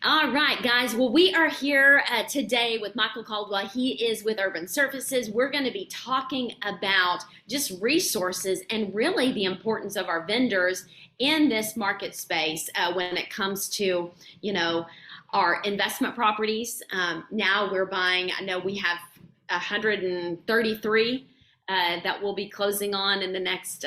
All right, guys. Well, we are here today with Michael Caldwell. He is with Urban Services. We're going to be talking about just resources and really the importance of our vendors in this market space when it comes to, you know, our investment properties. Now we're buying, I know we have 133 that we'll be closing on in the next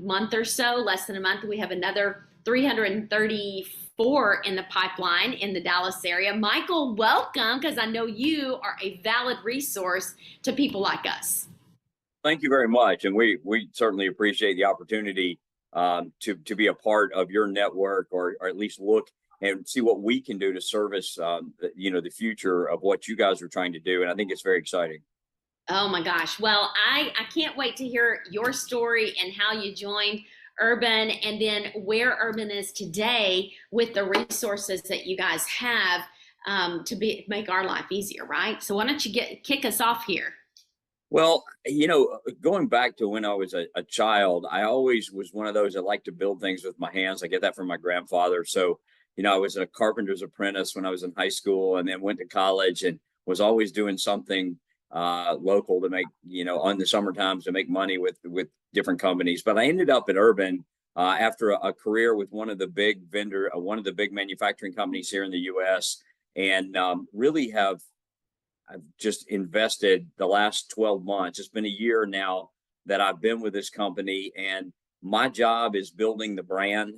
month or so, less than a month. We have another 334 in the pipeline in the Dallas area. Michael, welcome, because I know you are a valid resource to people like us. Thank you very much, and we certainly appreciate the opportunity to be a part of your network, or at least look and see what we can do to service the future of what you guys are trying to do. And I think it's very exciting. Oh my gosh. Well, I can't wait to hear your story and how you joined Urban and then where Urban is today with the resources that you guys have make our life easier, right? So why don't you kick us off here? Well, going back to when I was a child, I always was one of those that liked to build things with my hands. I get that from my grandfather. So, I was a carpenter's apprentice when I was in high school, and then went to college and was always doing something local to make, on the summer times to make money with different companies. But I ended up at Urban after a career with one of the big manufacturing companies here in the U.S. And really I've just invested the last 12 months. It's been a year now that I've been with this company, and my job is building the brand.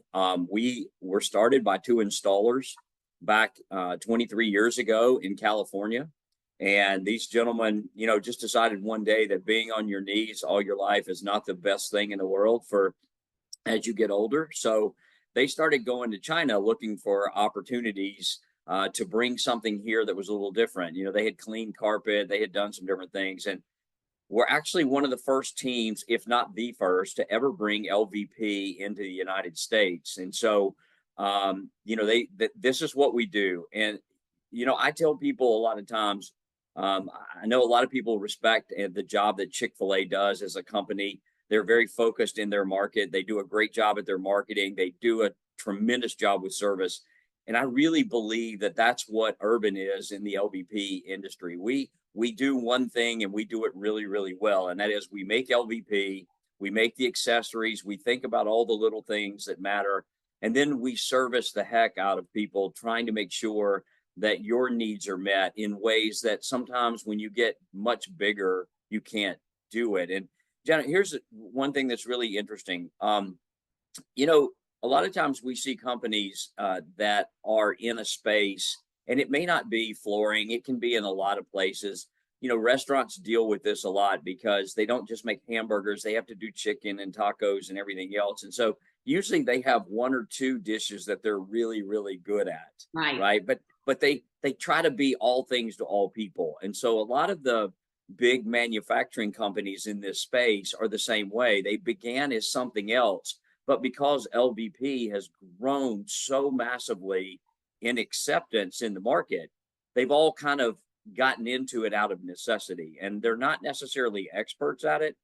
We were started by two installers back 23 years ago in California. And these gentlemen, just decided one day that being on your knees all your life is not the best thing in the world for as you get older. So they started going to China looking for opportunities to bring something here that was a little different. They had cleaned carpet, they had done some different things, and we're actually one of the first teams, if not the first, to ever bring LVP into the United States. And so, this is what we do. And I tell people a lot of times, I know a lot of people respect the job that Chick-fil-A does as a company. They're very focused in their market. They do a great job at their marketing. They do a tremendous job with service. And I really believe that that's what Urban is in the LVP industry. We do one thing and we do it really, really well. And that is we make LVP, we make the accessories, we think about all the little things that matter. And then we service the heck out of people, trying to make sure that your needs are met in ways that sometimes when you get much bigger, you can't do it. And Jana, here's one thing that's really interesting. A lot of times we see companies that are in a space, and it may not be flooring, it can be in a lot of places. Restaurants deal with this a lot because they don't just make hamburgers, they have to do chicken and tacos and everything else. And so usually they have one or two dishes that they're really, really good at. Right. But they try to be all things to all people. And so a lot of the big manufacturing companies in this space are the same way. They began as something else. But because LVP has grown so massively in acceptance in the market, they've all kind of gotten into it out of necessity, and they're not necessarily experts at it.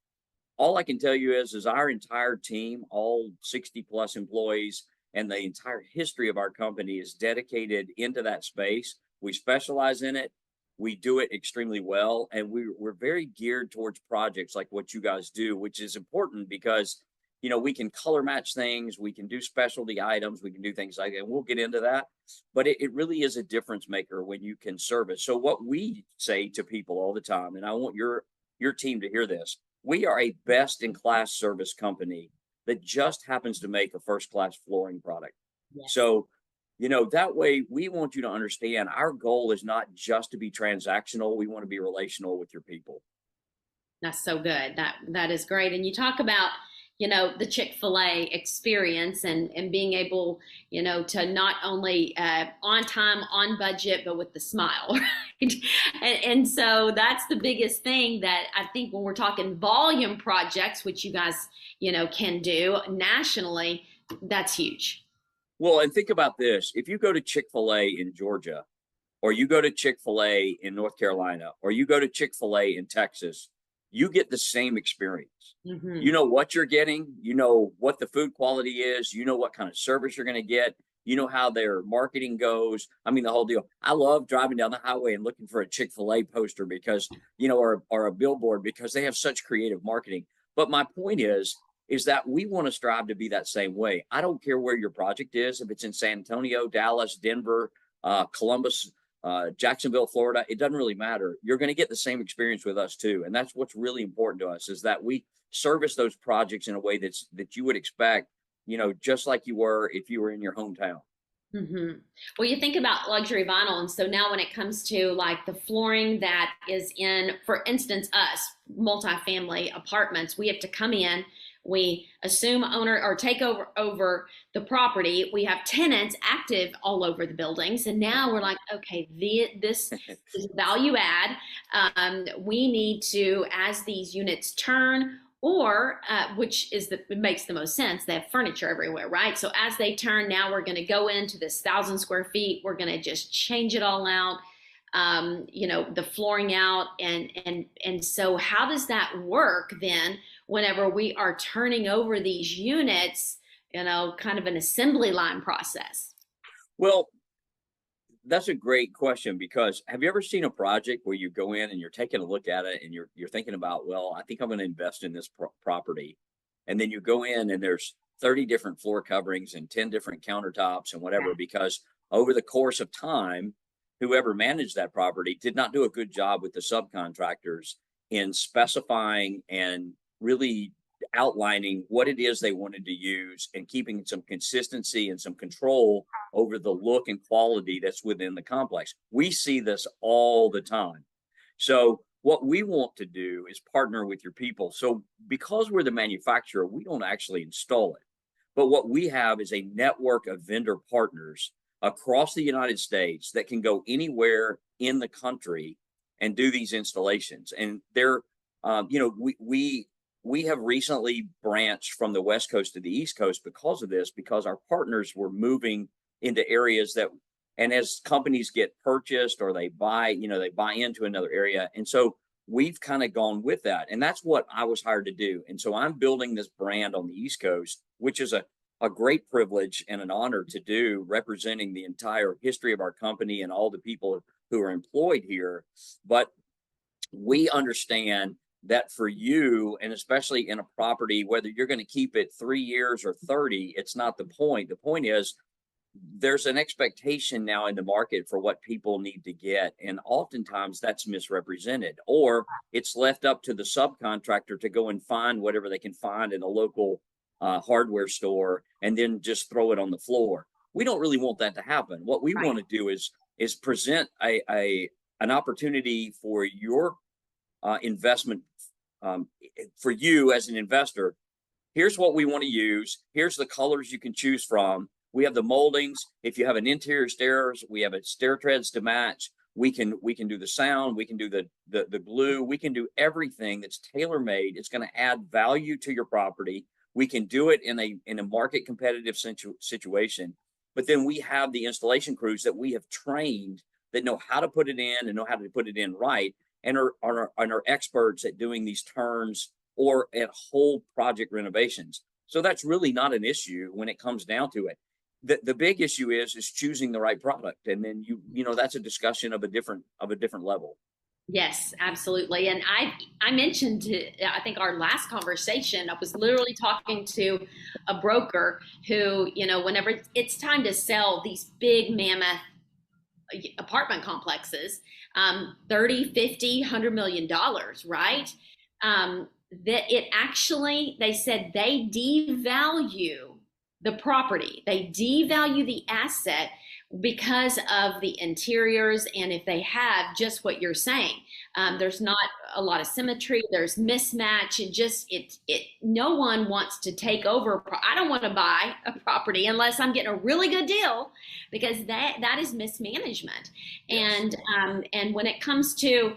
All I can tell you is our entire team, all 60 plus employees, and the entire history of our company is dedicated into that space. We specialize in it. We do it extremely well, and we're very geared towards projects like what you guys do, which is important because we can color match things, we can do specialty items, we can do things like that. And we'll get into that. But it really is a difference maker when you can service. So what we say to people all the time, and I want your team to hear this, we are a best in class service company that just happens to make a first class flooring product. Yes. So, that way we want you to understand our goal is not just to be transactional. We want to be relational with your people. That's so good. That is great. And you talk about the Chick-fil-A experience and being able, to not only on time, on budget, but with the smile, right? And so that's the biggest thing that I think when we're talking volume projects, which you guys, can do nationally, that's huge. Well, and think about this. If you go to Chick-fil-A in Georgia, or you go to Chick-fil-A in North Carolina, or you go to Chick-fil-A in Texas, you get the same experience. Mm-hmm. You know what you're getting, you know what the food quality is, you know what kind of service you're going to get. You know how their marketing goes. I mean, the whole deal. I love driving down the highway and looking for a Chick-fil-A poster because, or a billboard, because they have such creative marketing. But my point is that we want to strive to be that same way. I don't care where your project is, if it's in San Antonio, Dallas, Denver, Columbus, Jacksonville, Florida, it doesn't really matter. You're going to get the same experience with us too. And that's what's really important to us, is that we service those projects in a way that you would expect, just like you were if you were in your hometown. Mm-hmm. Well, you think about luxury vinyl, and so now when it comes to like the flooring that is in, for instance, us multifamily apartments, we have to come in, we assume owner or take over the property. We have tenants active all over the buildings, and now we're like, okay, this is value add. We need to, as these units turn, or which is it makes the most sense. They have furniture everywhere, right? So as they turn, now we're going to go into this 1,000 square feet. We're going to just change it all out, the flooring out, and so how does that work then? Whenever we are turning over these units, kind of an assembly line process. Well, that's a great question, because have you ever seen a project where you go in and you're taking a look at it and you're thinking about, well, I think I'm going to invest in this property. And then you go in and there's 30 different floor coverings and 10 different countertops and whatever, because over the course of time, whoever managed that property did not do a good job with the subcontractors in specifying and really outlining what it is they wanted to use and keeping some consistency and some control over the look and quality that's within the complex. We see this all the time. So what we want to do is partner with your people. So because we're the manufacturer, we don't actually install it. But what we have is a network of vendor partners across the United States that can go anywhere in the country and do these installations. And they're, we have recently branched from the West Coast to the East Coast because of this, because our partners were moving into areas that, and as companies get purchased or they buy into another area. And so we've kind of gone with that. And that's what I was hired to do. And so I'm building this brand on the East Coast, which is a great privilege and an honor to do, representing the entire history of our company and all the people who are employed here. But we understand that for you, and especially in a property, whether you're going to keep it 3 years or 30, it's not the point. The point is there's an expectation now in the market for what people need to get. And oftentimes that's misrepresented, or it's left up to the subcontractor to go and find whatever they can find in a local hardware store and then just throw it on the floor. We don't really want that to happen. What we want to do is present an opportunity for your investment, for you as an investor. Here's what we want to use. Here's the colors you can choose from. We have the moldings. If you have an interior stairs, we have stair treads to match. We can do the sound. We can do the glue. We can do everything that's tailor made. It's going to add value to your property. We can do it in a market competitive situation. But then we have the installation crews that we have trained that know how to put it in and know how to put it in right, and are experts at doing these turns or at whole project renovations. So that's really not an issue when it comes down to it. The big issue is choosing the right product, and then that's a discussion of a different level. Yes, absolutely. And I mentioned, I think our last conversation, I was literally talking to a broker who, whenever it's time to sell these big mammoth apartment complexes, 30, 50, $100 million, right? That it actually, they said they devalue the property. They devalue the asset because of the interiors, and if they have just what you're saying, there's not a lot of symmetry, there's mismatch. No one wants to take over. I don't want to buy a property unless I'm getting a really good deal, because that is mismanagement. Yes. And when it comes to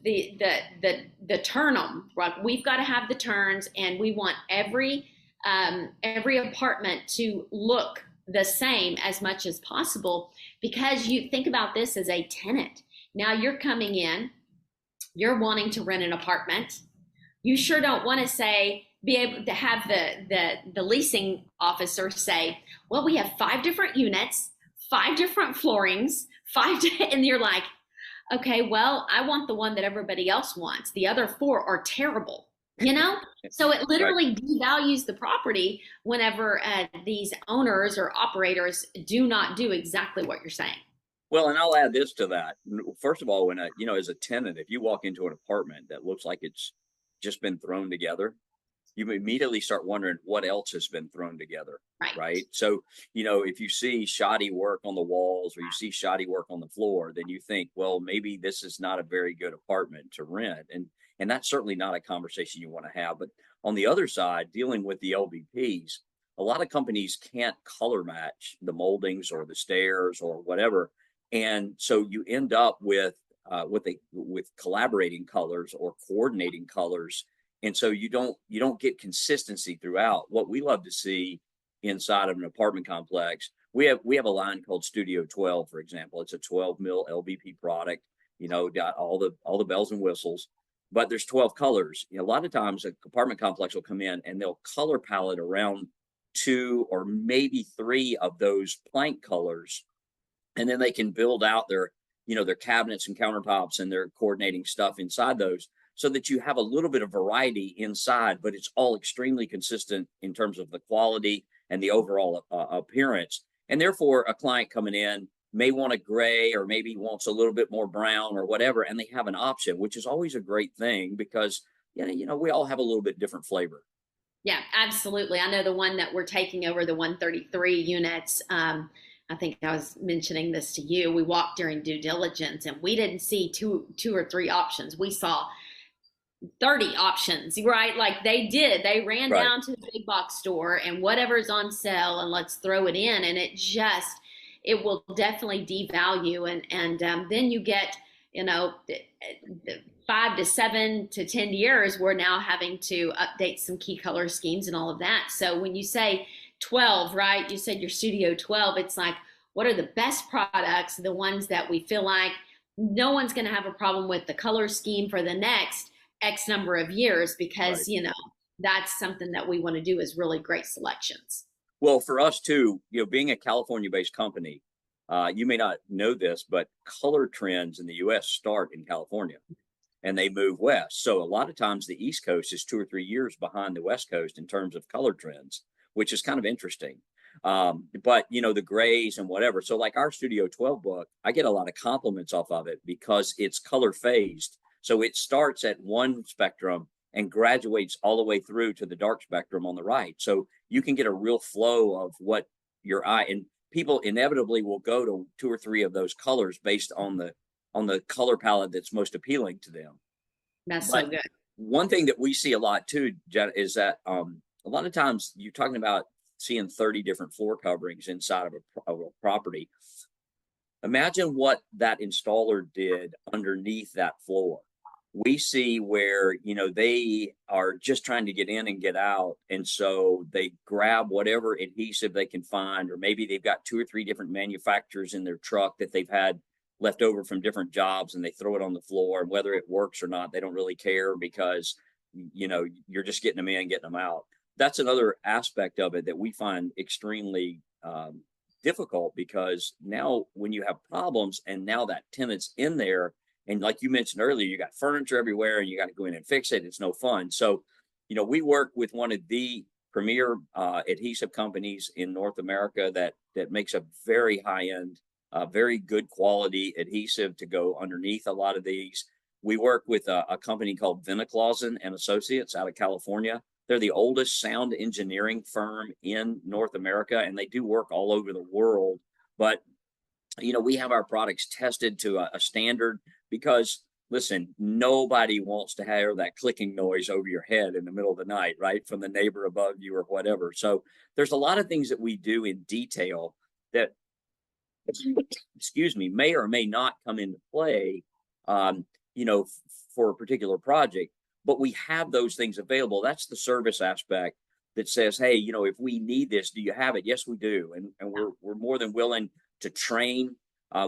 the turn right, we've got to have the turns, and we want every apartment to look the same as much as possible, because you think about this as a tenant. Now you're coming in, you're wanting to rent an apartment. You sure don't want to say, be able to have the leasing officer say, well, we have 5 different units, 5 different floorings, and you're like, okay, well, I want the one that everybody else wants. The other 4 are terrible, you know? So it Right. literally devalues the property whenever these owners or operators do not do exactly what you're saying. Well, and I'll add this to that. First of all, when as a tenant, if you walk into an apartment that looks like it's just been thrown together, you immediately start wondering what else has been thrown together, Right. right? So, if you see shoddy work on the walls or you see shoddy work on the floor, then you think, well, maybe this is not a very good apartment to rent. And that's certainly not a conversation you want to have. But on the other side, dealing with the LVPs, a lot of companies can't color match the moldings or the stairs or whatever. And so you end up with collaborating colors or coordinating colors, and so you don't get consistency throughout. What we love to see inside of an apartment complex, we have a line called Studio 12, for example. It's a 12 mil LVP product, got all the bells and whistles, but there's 12 colors. A lot of times an apartment complex will come in and they'll color palette around 2 or maybe 3 of those plank colors, and then they can build out their cabinets and countertops and their coordinating stuff inside those, so that you have a little bit of variety inside, but it's all extremely consistent in terms of the quality and the overall appearance. And therefore, a client coming in may want a gray or maybe wants a little bit more brown or whatever, and they have an option, which is always a great thing because we all have a little bit different flavor. Yeah, absolutely. I know the one that we're taking over, the 133 units. I think I was mentioning this to you. We walked during due diligence and we didn't see two or three options. We saw 30 options, right? Like they did. They ran Right. down to the big box store and whatever's on sale and let's throw it in. And it will definitely devalue. And then you get, 5 to 7 to 10 years, we're now having to update some key color schemes and all of that. So when you say 12, right, you said your Studio 12, it's like, what are the best products, the ones that we feel like no one's going to have a problem with the color scheme for the next X number of years, Right. because, that's something that we want to do is really great selections. Well, for us too, being a California-based company, you may not know this, but color trends in the U.S. start in California and they move west. So a lot of times the East Coast is 2 or 3 years behind the West Coast in terms of color trends, which is kind of interesting. But the grays and whatever. So like our Studio 12 book, I get a lot of compliments off of it because it's color phased. So it starts at one spectrum and graduates all the way through to the dark spectrum on the right. So you can get a real flow of what your eye, and people inevitably will go to 2 or 3 of those colors based on the color palette that's most appealing to them. That's so But good. one thing that we see a lot too, Jana, is that a lot of times you're talking about seeing 30 different floor coverings inside of a property. Imagine what that installer did underneath that floor. We see where, they are just trying to get in and get out. And so they grab whatever adhesive they can find, or maybe they've got 2 or 3 different manufacturers in their truck that they've had left over from different jobs, and they throw it on the floor. And whether it works or not, they don't really care because, you're just getting them in, getting them out. That's another aspect of it that we find extremely difficult, because now when you have problems and now that tenant's in there, and like you mentioned earlier, you got furniture everywhere and you got to go in and fix it. It's no fun. So, we work with one of the premier adhesive companies in North America that makes a very high end, very good quality adhesive to go underneath a lot of these. We work with a company called Vinaclausen and Associates out of California. They're the oldest sound engineering firm in North America, and they do work all over the world. But we have our products tested to a standard, because listen, nobody wants to hear that clicking noise over your head in the middle of the night, right, from the neighbor above you or whatever. So there's a lot of things that we do in detail that, excuse me, may or may not come into play, um, for a particular project, but we have those things available. That's the service aspect that says, hey, if we need this, do you have it? Yes, we do. And we're more than willing to train.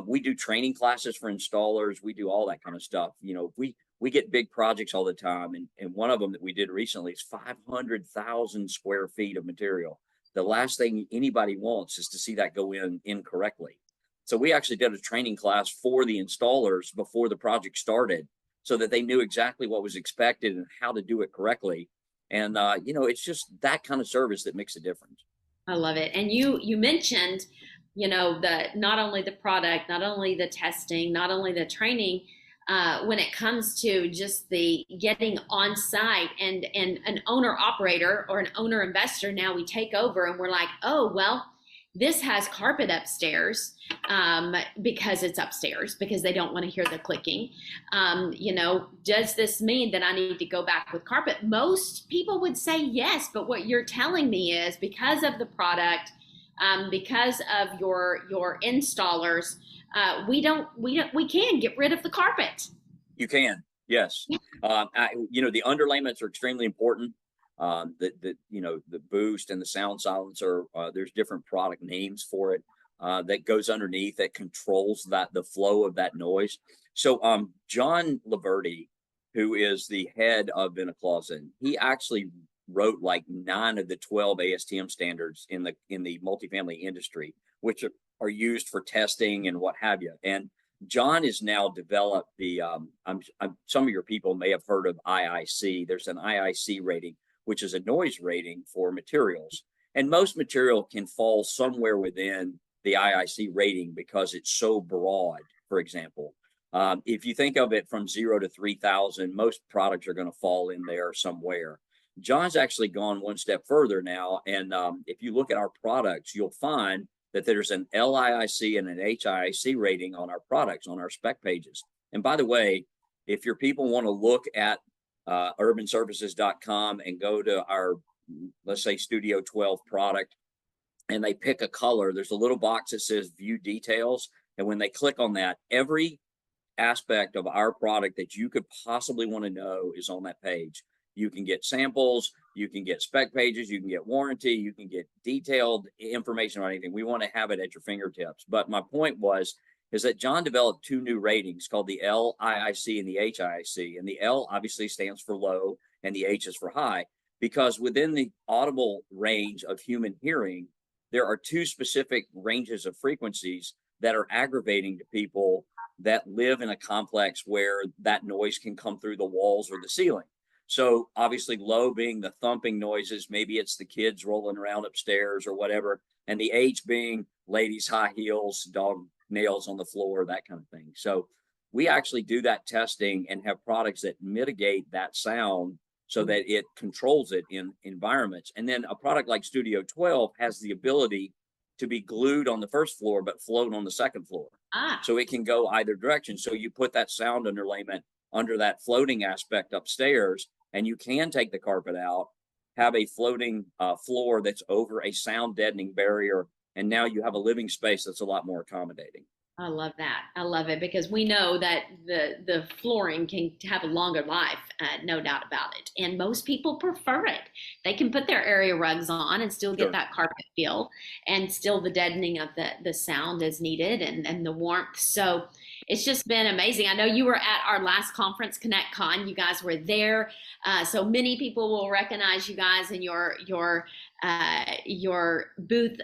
We do training classes for installers. We do all that kind of stuff. We we get big projects all the time. And one of them that we did recently is 500,000 square feet of material. The last thing anybody wants is to see that go in incorrectly. So we actually did a training class for the installers before the project started so that they knew exactly what was expected and how to do it correctly. And, it's just that kind of service that makes a difference. I love it. And you mentioned, the not only the product, not only the testing, not only the training, when it comes to just the getting on site and an owner operator or an owner investor, now we take over and we're like, oh, well, this has carpet upstairs because it's upstairs, because they don't want to hear the clicking. Does this mean that I need to go back with carpet? Most people would say yes, but what you're telling me is because of the product, because of your installers, we can get rid of the carpet. You can, yes. The underlayments are extremely important. The boost and the sound silencer, there's different product names for it that goes underneath that controls the flow of that noise. So John Laverty, who is the head of Vena Closet, he actually wrote like 9 of the 12 ASTM standards in the multifamily industry, which are used for testing and what have you. And John has now developed the some of your people may have heard of IIC. There's an IIC rating, which is a noise rating for materials. And most material can fall somewhere within the IIC rating because it's so broad, for example. If you think of it from 0 to 3,000, most products are going to fall in there somewhere. John's actually gone one step further now. And if you look at our products, you'll find that there's an LIIC and an HIIC rating on our products, on our spec pages. And by the way, if your people want to look at urbanservices.com and go to our, let's say, Studio 12 product, and they pick a color, there's a little box that says view details. And when they click on that, every aspect of our product that you could possibly want to know is on that page. You can get samples, you can get spec pages, you can get warranty, you can get detailed information on anything. We want to have it at your fingertips. But my point is that John developed 2 new ratings called the LIIC and the HIIC. And the L obviously stands for low and the H is for high, because within the audible range of human hearing, there are 2 specific ranges of frequencies that are aggravating to people that live in a complex where that noise can come through the walls or the ceiling. So obviously low being the thumping noises, maybe it's the kids rolling around upstairs or whatever, and the H being ladies' high heels, dog nails on the floor, that kind of thing. So we actually do that testing and have products that mitigate that sound so that it controls it in environments. And then a product like Studio 12 has the ability to be glued on the first floor, but float on the second floor. So it can go either direction. So you put that sound underlayment under that floating aspect upstairs, and you can take the carpet out, have a floating floor that's over a sound deadening barrier, and now you have a living space that's a lot more accommodating. I love that. I love it, because we know that the flooring can have a longer life, no doubt about it. And most people prefer it. They can put their area rugs on and still get that carpet feel, and still the deadening of the sound is needed, and the warmth. So it's just been amazing. I know you were at our last conference, ConnectCon. You guys were there. So many people will recognize you guys in your booth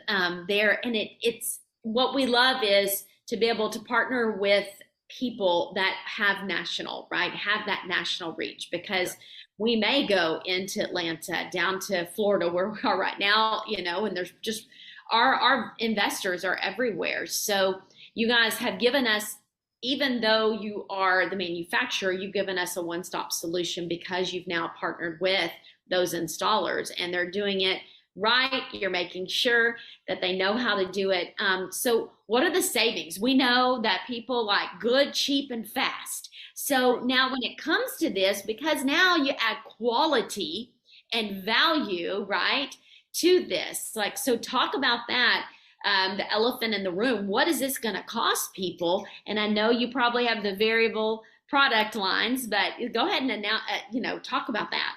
there. And it's what we love is to be able to partner with people that have have that national reach, because we may go into Atlanta, down to Florida where we are right now, and there's just our investors are everywhere. So you guys have given us, even though you are the manufacturer, you've given us a one-stop solution, because you've now partnered with those installers and they're doing it right. You're making sure that they know how to do it. So what are the savings? We know that people like good, cheap, and fast. So now when it comes to this, because now you add quality and value, right, to this, so talk about that. The elephant in the room. What is this going to cost people? And I know you probably have the variable product lines, but go ahead and announce, talk about that.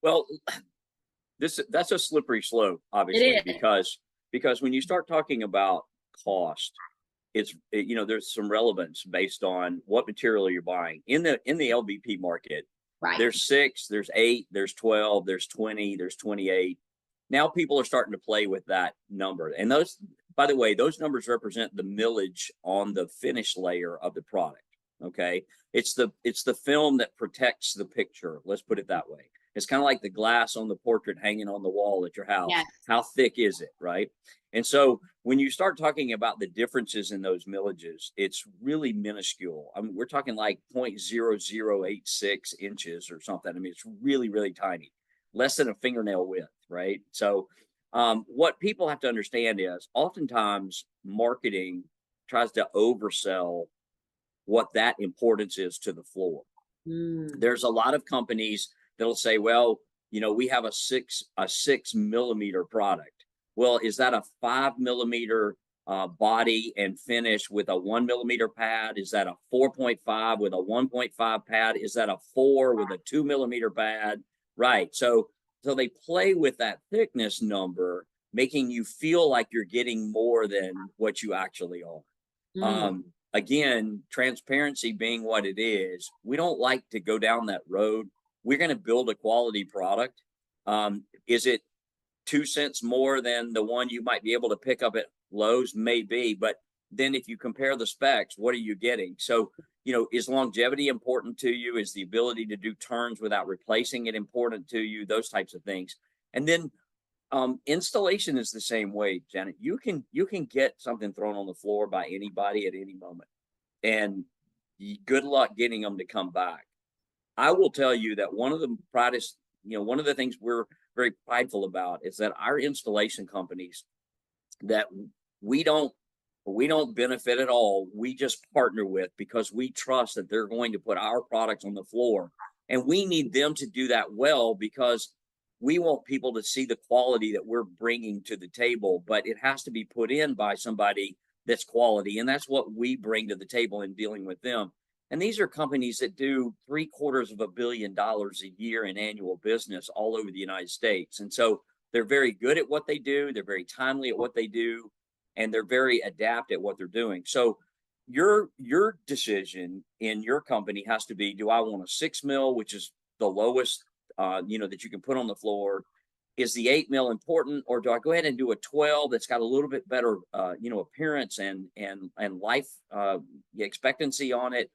Well, that's a slippery slope, obviously, because when you start talking about cost, there's some relevance based on what material you're buying in the LVP market. Right. There's 6, there's 8, there's 12, there's 20, there's 28. Now people are starting to play with that number. And those, by the way, those numbers represent the millage on the finish layer of the product. Okay. It's the film that protects the picture. Let's put it that way. It's kind of like the glass on the portrait hanging on the wall at your house. Yes. How thick is it? Right. And so when you start talking about the differences in those millages, it's really minuscule. I mean, we're talking like 0.0086 inches or something. I mean, it's really, really tiny, less than a fingernail width, right? So what people have to understand is oftentimes marketing tries to oversell what that importance is to the floor. There's a lot of companies that'll say, well, we have a 6 millimeter product. Well, is that a 5 millimeter body and finish with a 1 millimeter pad? Is that a 4.5 with a 1.5 pad? Is that a 4 with a 2 millimeter pad? Right. So they play with that thickness number, making you feel like you're getting more than what you actually are. Again, transparency being what it is, we don't like to go down that road. We're going to build a quality product. Is it 2 cents more than the one you might be able to pick up at Lowe's? Maybe, but then if you compare the specs, what are you getting? So, is longevity important to you? Is the ability to do turns without replacing it important to you? Those types of things. And then installation is the same way, Janet. You can get something thrown on the floor by anybody at any moment, and good luck getting them to come back. I will tell you that one of the things we're very prideful about is that our installation companies, that we don't benefit at all. We just partner with, because we trust that they're going to put our products on the floor, and we need them to do that well, because we want people to see the quality that we're bringing to the table, but it has to be put in by somebody that's quality. And that's what we bring to the table in dealing with them. And these are companies that do $750 million a year in annual business all over the United States. And so they're very good at what they do. They're very timely at what they do, and they're very adept at what they're doing. So your decision in your company has to be, do I want a 6 mil, which is the lowest, that you can put on the floor? Is the 8 mil important, or do I go ahead and do a 12 that's got a little bit better, appearance and life expectancy on it?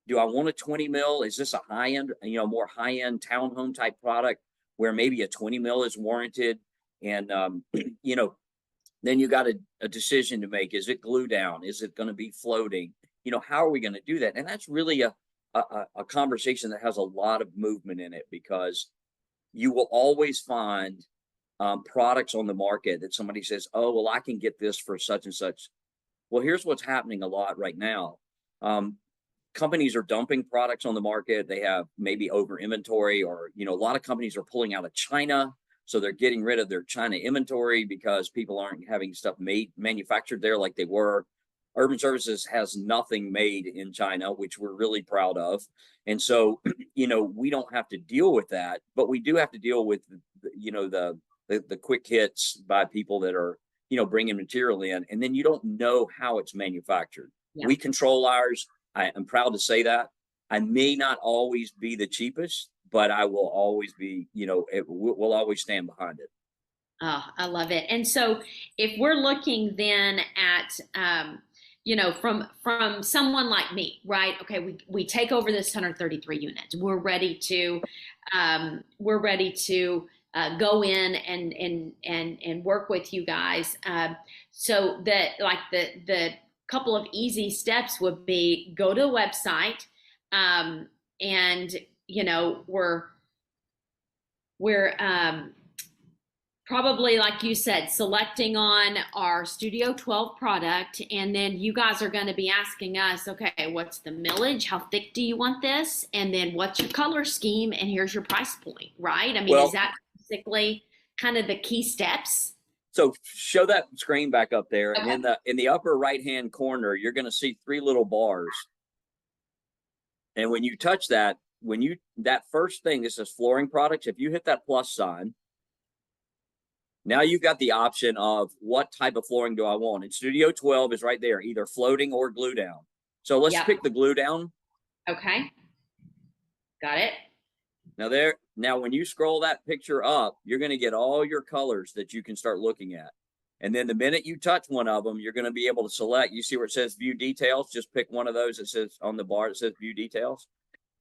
Do I want a 20 mil? Is this a high end, more high end townhome type product where maybe a 20 mil is warranted? And then you got a decision to make. Is it glue down? Is it going to be floating? How are we going to do that? And that's really a conversation that has a lot of movement in it, because you will always find products on the market that somebody says, oh, well, I can get this for such and such. Well, here's what's happening a lot right now. Companies are dumping products on the market. They have maybe over inventory, or, a lot of companies are pulling out of China. So they're getting rid of their China inventory because people aren't having stuff manufactured there like they were. Urban Services has nothing made in China, which we're really proud of. And so, we don't have to deal with that, but we do have to deal with, the quick hits by people that are, bringing material in, and then you don't know how it's manufactured. Yeah. We control ours. I'm proud to say that. I may not always be the cheapest, but I will always be, we'll always stand behind it. Oh, I love it. And so if we're looking then at, from someone like me, right? Okay, we take over this 133 units. We're ready to go in and work with you guys. So that, like, the couple of easy steps would be, go to the website, and we're probably, like you said, selecting on our Studio 12 product, and then you guys are going to be asking us, okay, what's the millage? How thick do you want this? And then what's your color scheme? And here's your price point, right? I mean, is that basically kind of the key steps? So show that screen back up there, okay. And in the upper right-hand corner, you're going to see 3 little bars. And when you touch that, that first thing that says flooring products, if you hit that plus sign, Now you've got the option of what type of flooring do I want. And Studio 12 is right there, either floating or glue down. So let's Yep. pick the glue down. Okay. Got it. Now when you scroll that picture up, you're going to get all your colors that you can start looking at. And then the minute you touch one of them, you're going to be able to select. You see where it says view details? Just pick one of those that says on the bar, it says view details.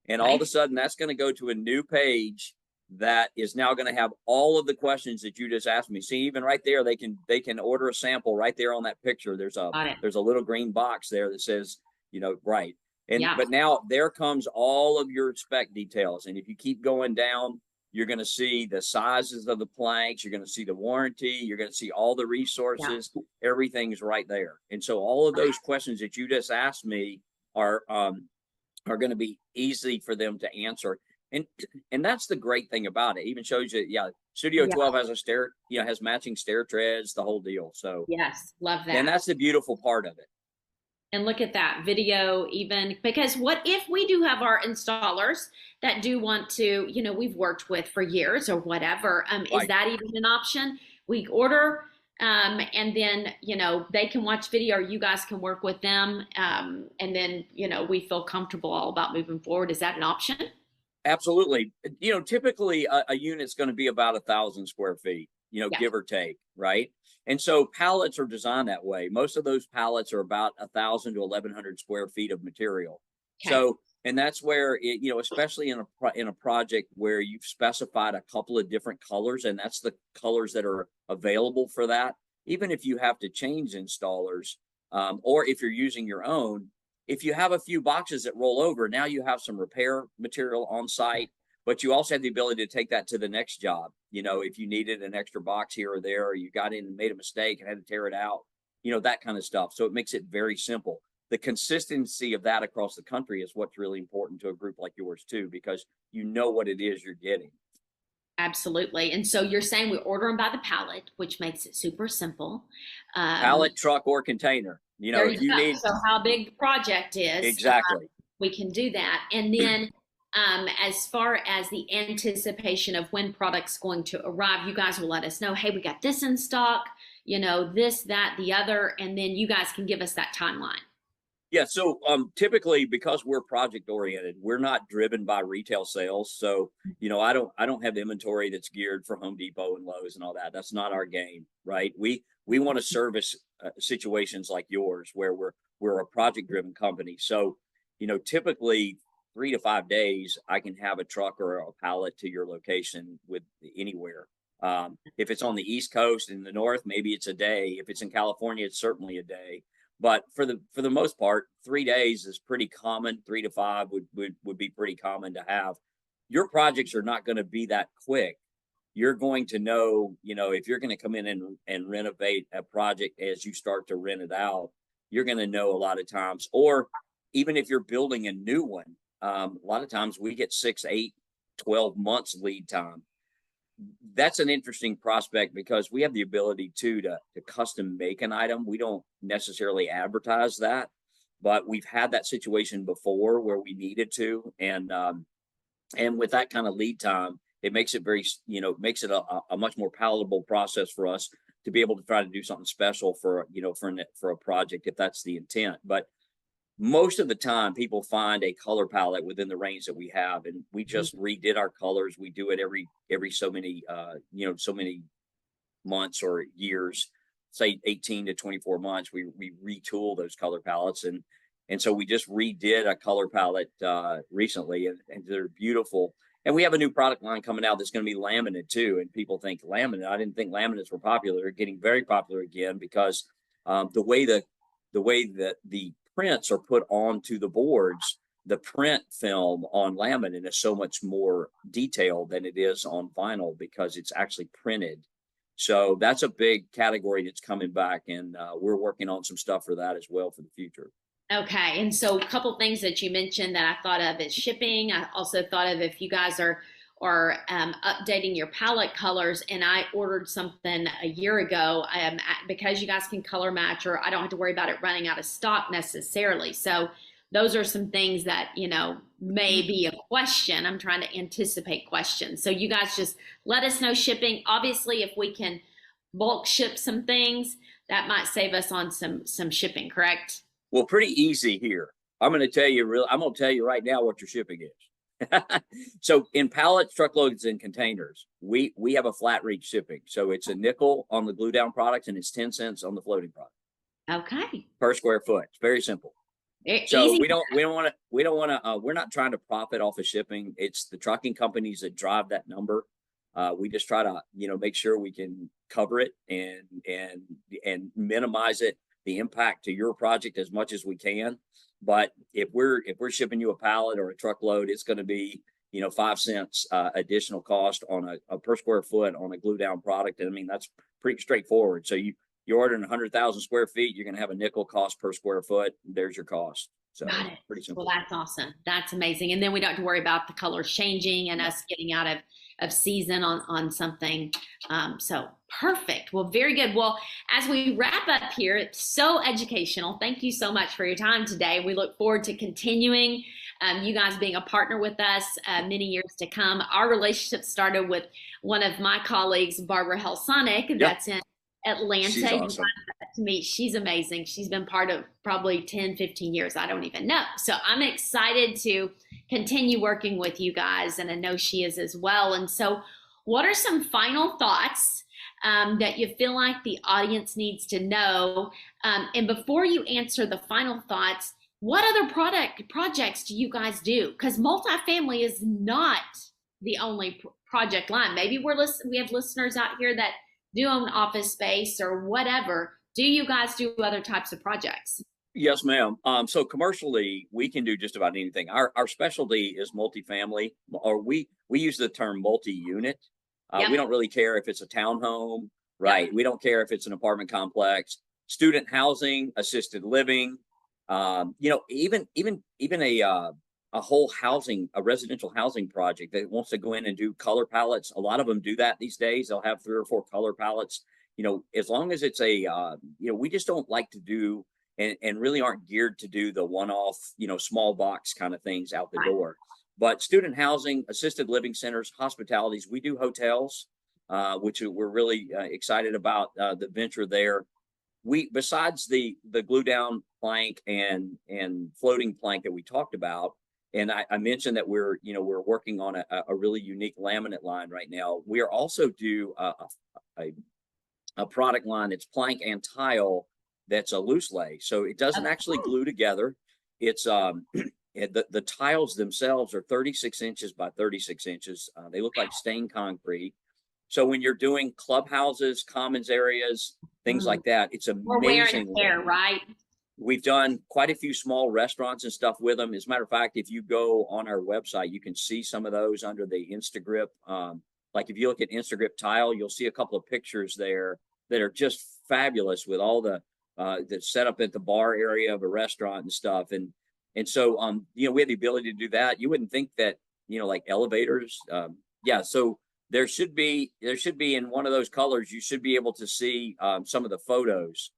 And all of a sudden that's going to go to a new page that is now going to have all of the questions that you just asked me. See, even right there, they can order a sample right there on that picture. There's a little green box there that says, right. And but now there comes all of your spec details. And if you keep going down, you're going to see the sizes of the planks. You're going to see the warranty. You're going to see all the resources. Everything's right there. And so all of those questions that you just asked me are going to be easy for them to answer. And that's the great thing about it. Even shows you, Studio 12 has a stair, has matching stair treads, the whole deal. So yes, love that. And that's the beautiful part of it. And look at that video, even because what if we do have our installers that do want to, we've worked with for years or whatever, is that even an option? We order, and then, they can watch video or you guys can work with them. And then, we feel comfortable all about moving forward. Is that an option? Absolutely. Typically a unit's going to be about 1,000 square feet, give or take, right? And so pallets are designed that way. Most of those pallets are about 1,000 to 1,100 square feet of material. Okay. So, and that's where especially in a project where you've specified a couple of different colors, and that's the colors that are available for that. Even if you have to change installers, or if you're using your own, if you have a few boxes that roll over, now you have some repair material on site, but you also have the ability to take that to the next job. If you needed an extra box here or there, or you got in and made a mistake and had to tear it out, that kind of stuff. So it makes it very simple. The consistency of that across the country is what's really important to a group like yours too, because you know what it is you're getting. Absolutely. And so you're saying we order them by the pallet, which makes it super simple. Pallet, truck, or container. If you need. So how big the project is. Exactly. We can do that. And then as far as the anticipation of when product's going to arrive, you guys will let us know, hey, we got this in stock, this, that, the other, and then you guys can give us that timeline. Yeah. So typically, because we're project oriented, we're not driven by retail sales. So, I don't have inventory that's geared for Home Depot and Lowe's and all that. That's not our game, right? We want to service situations like yours where we're a project driven company. So, typically 3 to 5 days, I can have a truck or a pallet to your location with anywhere. If it's on the East Coast in the North, maybe it's a day. If it's in California, it's certainly a day. But for the most part, 3 days is pretty common. 3 to 5 would be pretty common to have. Your projects are not going to be that quick. You're going to know, if you're going to come in and renovate a project as you start to rent it out, you're going to know a lot of times. Or even if you're building a new one, a lot of times we get 6, 8, 12 months lead time. That's an interesting prospect because we have the ability to custom make an item. We don't necessarily advertise that, but we've had that situation before where we needed to. And with that kind of lead time, it makes it makes it a much more palatable process for us to be able to try to do something special for a project if that's the intent. But most of the time people find a color palette within the range that we have, and we just redid our colors. We do it every so many so many months or years, say 18 to 24 months, we retool those color palettes, and so we just redid a color palette recently, and they're beautiful. And we have a new product line coming out that's going to be laminate too. And people think laminate. I didn't think laminates were popular. They're getting very popular again because the way that the prints are put onto the boards, the print film on laminate is so much more detailed than it is on vinyl because it's actually printed. So that's a big category that's coming back, and we're working on some stuff for that as well for the future. Okay. And so a couple things that you mentioned that I thought of is shipping. I also thought of if you guys are updating your palette colors, and I ordered something a year ago because you guys can color match, or I don't have to worry about it running out of stock necessarily. So those are some things that, may be a question. I'm trying to anticipate questions. So you guys just let us know shipping. Obviously, if we can bulk ship some things, that might save us on some shipping, correct? Well, pretty easy here. I'm going to tell you right now what your shipping is. So in pallets, truckloads, and containers, we have a flat rate shipping. So it's a nickel on the glue down product and it's 10 cents on the floating product Okay. per square foot. It's very simple. So Easy. we're not trying to profit off of shipping. It's the trucking companies that drive that number. We just try to, make sure we can cover it and minimize the impact to your project as much as we can. But if we're shipping you a pallet or a truckload, it's going to be, 5 cents additional cost on a per square foot on a glue down product. And I mean, that's pretty straightforward. So you're ordering 100,000 square feet, you're going to have a nickel cost per square foot. There's your cost. So Got it. pretty simple. Well, that's awesome. That's amazing. And then we don't have to worry about the colors changing and us getting out of season on something. So perfect. Well, very good. Well, as we wrap up here, it's so educational. Thank you so much for your time today. We look forward to continuing you guys being a partner with us many years to come. Our relationship started with one of my colleagues, Barbara Helsonic, that's in Atlanta. She's awesome. To meet. She's amazing. She's been part of probably 10, 15 years. I don't even know. So I'm excited to continue working with you guys, and I know she is as well. And so what are some final thoughts that you feel like the audience needs to know? And before you answer the final thoughts, what other projects do you guys do? Because multifamily is not the only project line. Maybe we have listeners out here that do own office space or whatever. Do you guys do other types of projects? Yes, ma'am. So commercially, we can do just about anything. Our specialty is multifamily, or we use the term multi-unit. We don't really care if it's a townhome, right? We don't care if it's an apartment complex, student housing, assisted living, even a whole a residential housing project that wants to go in and do color palettes. A lot of them do that these days. They'll have 3 or 4 color palettes. As long as it's we just don't like to do and really aren't geared to do the one-off, small box kind of things out the door. But student housing, assisted living centers, hospitalities, we do hotels, which we're really excited about the venture there. Besides the glue down plank and floating plank that we talked about, and I mentioned that we're working on a really unique laminate line right now. We are also do a product line that's plank and tile that's a loose lay. So it doesn't actually glue together. It's the tiles themselves are 36 inches by 36 inches. They look like stained concrete. So when you're doing clubhouses, commons areas, things like that, it's amazing. We're wearing hair, right? We've done quite a few small restaurants and stuff with them. As a matter of fact, if you go on our website, you can see some of those under the Instagrip. Like if you look at Instagrip tile, you'll see a couple of pictures there that are just fabulous with all the set up at the bar area of a restaurant and stuff. And so, we have the ability to do that. You wouldn't think that, like elevators. So there should be in one of those colors, you should be able to see some of the photos.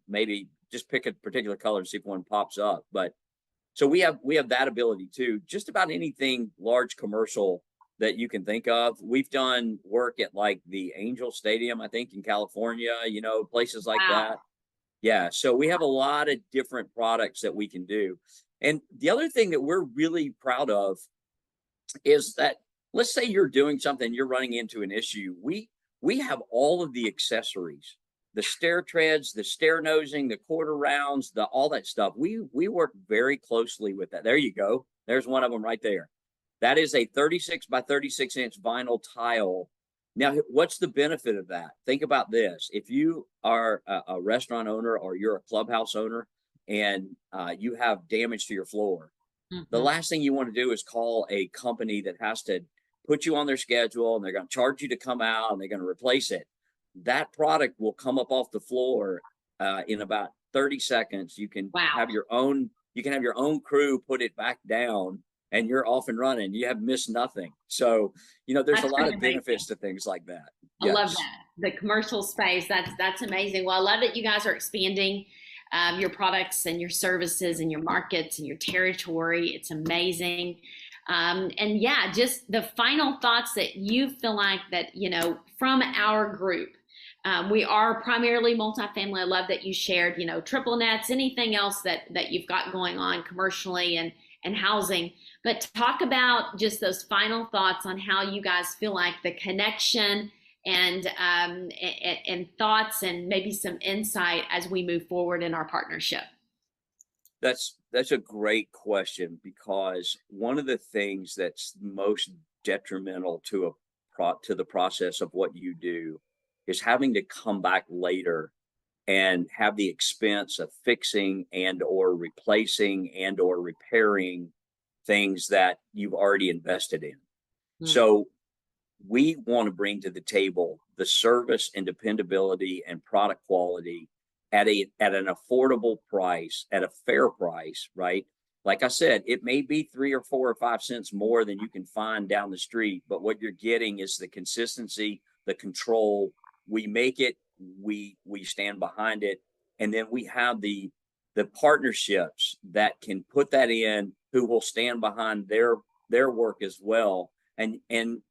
Maybe just pick a particular color and see if one pops up. But so we have that ability too. Just about anything large commercial that you can think of. We've done work at like the Angel Stadium, I think in California, places like that. Yeah. So we have a lot of different products that we can do. And the other thing that we're really proud of is that, let's say you're doing something, you're running into an issue. We have all of the accessories, the stair treads, the stair nosing, the quarter rounds, all that stuff. We work very closely with that. There you go. There's one of them right there. That is a 36 by 36 inch vinyl tile. Now, what's the benefit of that? Think about this. If you are a restaurant owner or you're a clubhouse owner and you have damage to your floor, the last thing you want to do is call a company that has to put you on their schedule and they're going to charge you to come out and they're going to replace it. That product will come up off the floor in about 30 seconds. You can have your own crew put it back down and you're off and running. You have missed nothing. So, there's a lot of benefits to things like that. I love that. The commercial space, that's amazing. Well, I love that you guys are expanding your products and your services and your markets and your territory. It's amazing. And just the final thoughts that you feel like that, from our group, We are primarily multifamily. I love that you shared, triple nets, anything else that you've got going on commercially and housing. But talk about just those final thoughts on how you guys feel like the connection and thoughts and maybe some insight as we move forward in our partnership. That's a great question, because one of the things that's most detrimental to the process of what you do is having to come back later and have the expense of fixing and or replacing and or repairing things that you've already invested in. So we want to bring to the table the service and dependability and product quality at an affordable price, at a fair price, right? Like I said, it may be 3 or 4 or 5 cents more than you can find down the street, but what you're getting is the consistency, the control. We make it, we stand behind it, and then we have the partnerships that can put that in, who will stand behind their work as well. And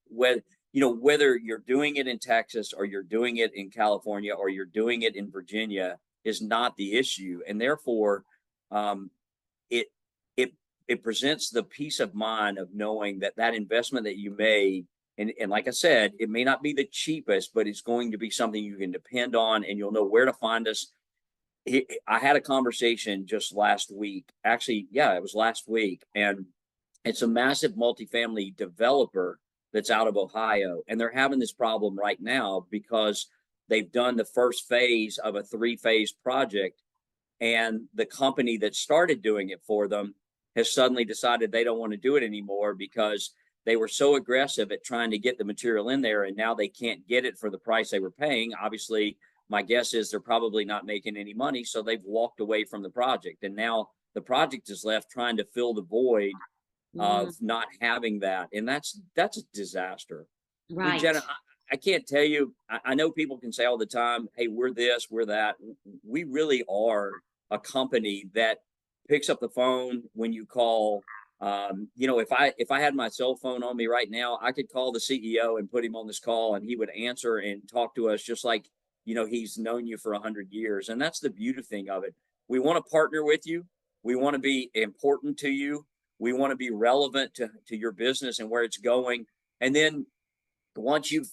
whether you're doing it in Texas or you're doing it in California or you're doing it in Virginia is not the issue, and therefore it presents the peace of mind of knowing that investment that you made, and like I said, it may not be the cheapest, but it's going to be something you can depend on, and you'll know where to find us. I had a conversation just last week. Actually, yeah, it was last week, and it's a massive multifamily developer that's out of Ohio, and they're having this problem right now because they've done the first phase of a 3-phase project, and the company that started doing it for them has suddenly decided they don't want to do it anymore because they were so aggressive at trying to get the material in there, and now they can't get it for the price they were paying. Obviously, my guess is they're probably not making any money, so they've walked away from the project, and now the project is left trying to fill the void of not having that, and that's a disaster. Right. Jana, I can't tell you. I know people can say all the time, "Hey, we're this, we're that." We really are a company that picks up the phone when you call. If I had my cell phone on me right now, I could call the CEO and put him on this call, and he would answer and talk to us just like he's known you for 100 years. And that's the beautiful thing of it. We want to partner with you. We want to be important to you. We want to be relevant to your business and where it's going. And then once you've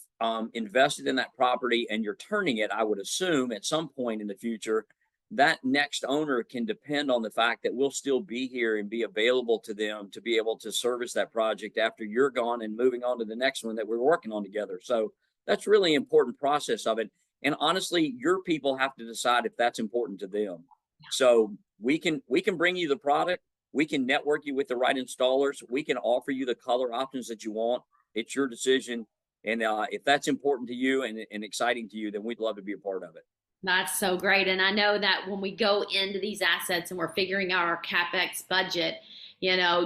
invested in that property and you're turning it, I would assume at some point in the future, that next owner can depend on the fact that we'll still be here and be available to them to be able to service that project after you're gone and moving on to the next one that we're working on together. So that's really important process of it. And honestly, your people have to decide if that's important to them. So we can bring you the product. We can network you with the right installers. We can offer you the color options that you want. It's your decision. And if that's important to you and exciting to you, then we'd love to be a part of it. That's so great. And I know that when we go into these assets and we're figuring out our CapEx budget,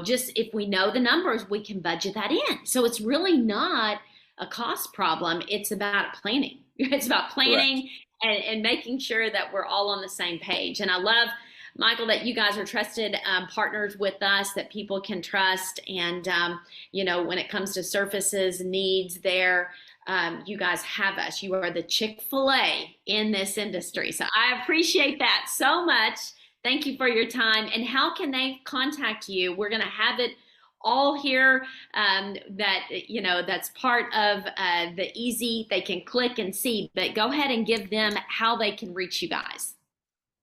just if we know the numbers, we can budget that in. So it's really not a cost problem. It's about planning. It's about planning and making sure that we're all on the same page. And I love, Michael, that you guys are trusted partners with us that people can trust. And, when it comes to surfaces, needs there, you guys have us. You are the Chick-fil-A in this industry. So I appreciate that so much. Thank you for your time. And how can they contact you? We're going to have it all here that's part of the easy. They can click and see, but go ahead and give them how they can reach you guys.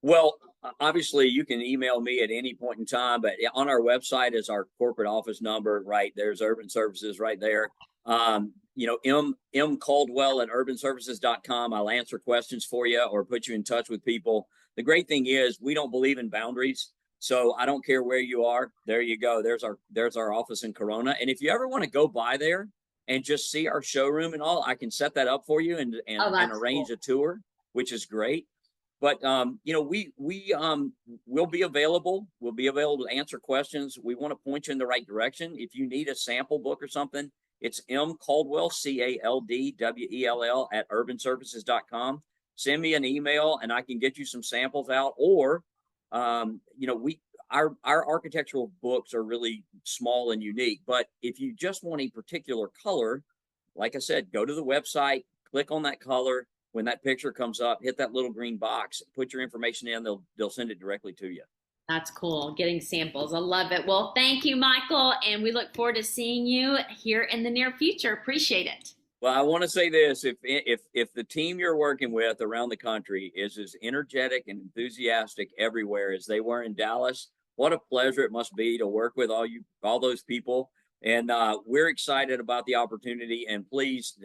Well, obviously you can email me at any point in time, but on our website is our corporate office number, right? There's Urban Services right there. M Caldwell at urbanservices.com. I'll answer questions for you or put you in touch with people. The great thing is we don't believe in boundaries. So I don't care where you are. There you go. There's our office in Corona. And if you ever want to go by there and just see our showroom and all, I can set that up for you and arrange a tour, which is great. But we'll be available. We'll be available to answer questions. We want to point you in the right direction. If you need a sample book or something, it's M Caldwell, Caldwell at urbanservices.com. Send me an email and I can get you some samples out. Or our architectural books are really small and unique. But if you just want a particular color, like I said, go to the website, click on that color. when that picture comes up, hit that little green box, put your information in, they'll send it directly to you. That's cool. Getting samples. I love it. Well, thank you, Michael. And we look forward to seeing you here in the near future. Appreciate it. Well, I want to say this, if the team you're working with around the country is as energetic and enthusiastic everywhere as they were in Dallas, what a pleasure it must be to work with all those people. And we're excited about the opportunity, and please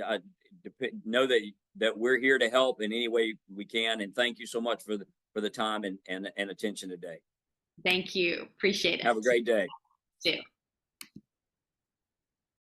know that we're here to help in any way we can. And thank you so much for the time and attention today. Thank you. Appreciate it. Have a great day. You too.